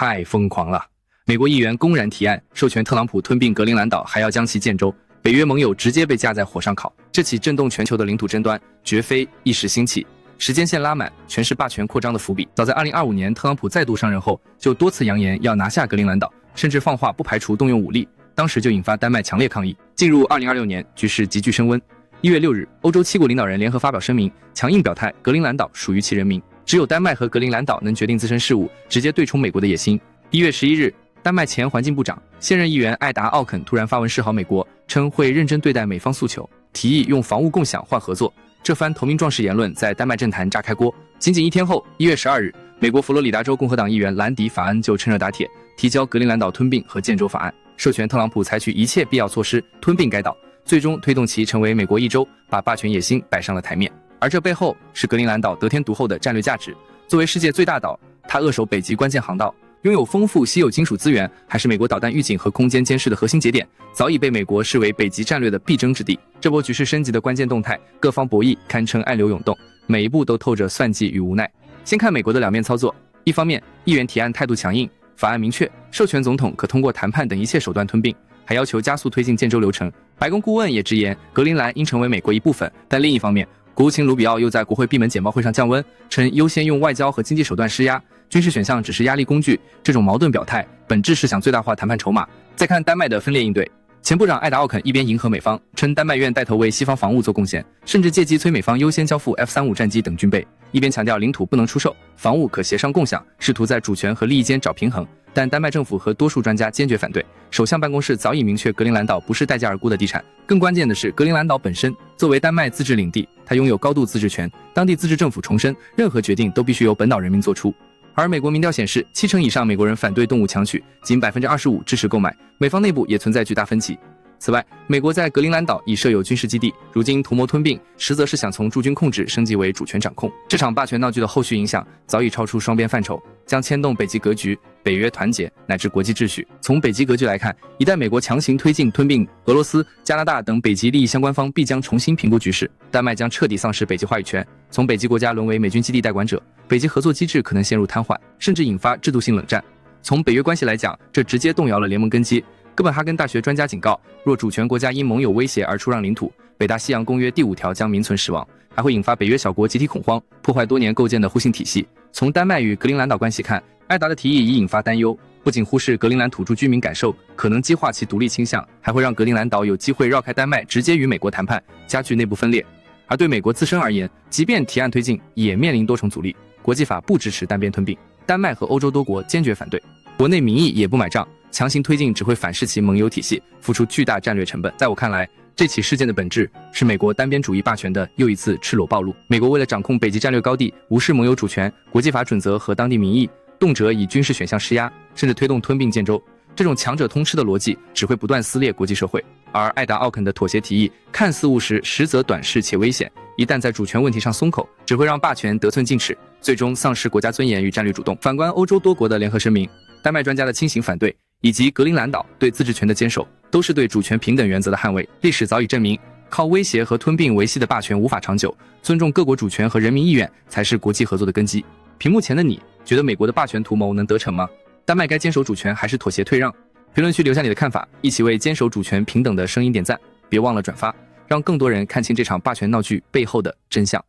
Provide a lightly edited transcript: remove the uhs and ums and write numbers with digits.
太疯狂了！美国议员公然提案授权特朗普吞并格陵兰岛，还要将其建州。北约盟友直接被架在火上烤。这起震动全球的领土争端，绝非一时兴起，时间线拉满，全是霸权扩张的伏笔。早在2025年，特朗普再度上任后，就多次扬言要拿下格陵兰岛，甚至放话不排除动用武力。当时就引发丹麦强烈抗议。进入2026年，局势急剧升温。1月6日，欧洲7国领导人联合发表声明，强硬表态格陵兰岛属于其人民，只有丹麦和格陵兰岛能决定自身事务，直接对冲美国的野心。1月11日，丹麦前环境部长、现任议员艾达·奥肯突然发文示好美国，称会认真对待美方诉求，提议用房屋共享换合作。这番投名状式言论在丹麦政坛炸开锅。仅仅1天后，1月12日，美国佛罗里达州共和党议员兰迪·法恩就趁热打铁，提交格陵兰岛吞并和建州法案，授权特朗普采取一切必要措施吞并该岛，最终推动其成为美国一州，把霸权野心摆上了台面。而这背后是格陵兰岛得天独厚的战略价值。作为世界最大岛，它扼守北极关键航道，拥有丰富稀有金属资源，还是美国导弹预警和空间监视的核心节点，早已被美国视为北极战略的必争之地。这波局势升级的关键动态，各方博弈堪称暗流涌动，每一步都透着算计与无奈。先看美国的两面操作，一方面，议员提案态度强硬，法案明确授权总统可通过谈判等一切手段吞并，还要求加速推进建州流程。白宫顾问也直言，格陵兰应成为美国一部分。但另一方面，国务卿卢比奥又在国会闭门简报会上降温，称优先用外交和经济手段施压，军事选项只是压力工具。这种矛盾表态，本质是想最大化谈判筹码。再看丹麦的分裂应对，前部长艾达·奥肯一边迎合美方，称丹麦愿带头为西方防务做贡献，甚至借机催美方优先交付 F-35战机等军备，一边强调领土不能出售，防务可协商共享，试图在主权和利益间找平衡。但丹麦政府和多数专家坚决反对，首相办公室早已明确格陵兰岛不是待价而沽的地产。更关键的是，格陵兰岛本身作为丹麦自治领地，它拥有高度自治权，当地自治政府重申，任何决定都必须由本岛人民做出。而美国民调显示，70%以上美国人反对动物强取，仅25%支持购买，美方内部也存在巨大分歧。此外，美国在格陵兰岛已设有军事基地，如今图谋吞并，实则是想从驻军控制升级为主权掌控。这场霸权闹剧的后续影响早已超出双边范畴，将牵动北极格局、北约团结乃至国际秩序。从北极格局来看，一旦美国强行推进吞并，俄罗斯、加拿大等北极利益相关方必将重新评估局势，丹麦将彻底丧失北极话语权，从北极国家沦为美军基地代管者，北极合作机制可能陷入瘫痪，甚至引发制度性冷战。从北约关系来讲，这直接动摇了联盟根基。哥本哈根大学专家警告，若主权国家因盟友威胁而出让领土，北大西洋公约第5条将名存实亡，还会引发北约小国集体恐慌，破坏多年构建的互信体系。从丹麦与格陵兰岛关系看，艾达的提议已引发担忧，不仅忽视格陵兰土著居民感受，可能激化其独立倾向，还会让格陵兰岛有机会绕开丹麦，直接与美国谈判，加剧内部分裂。而对美国自身而言，即便提案推进，也面临多重阻力。国际法不支持单边吞并，丹麦和欧洲多国坚决反对，国内民意也不买账，强行推进只会反噬其盟友体系，付出巨大战略成本。在我看来，这起事件的本质是美国单边主义霸权的又一次赤裸暴露。美国为了掌控北极战略高地，无视盟友主权、国际法准则和当地民意，动辄以军事选项施压，甚至推动吞并建州。这种强者通吃的逻辑只会不断撕裂国际社会。而艾达·奥肯的妥协提议看似务实，实则短视且危险。一旦在主权问题上松口，只会让霸权得寸进尺，最终丧失国家尊严与战略主动。反观欧洲多国的联合声明，丹麦专家的清醒反对，以及格陵兰岛对自治权的坚守，都是对主权平等原则的捍卫。历史早已证明，靠威胁和吞并维系的霸权无法长久，尊重各国主权和人民意愿才是国际合作的根基。屏幕前的你，觉得美国的霸权图谋能得逞吗？丹麦该坚守主权还是妥协退让？评论区留下你的看法，一起为坚守主权平等的声音点赞，别忘了转发，让更多人看清这场霸权闹剧背后的真相。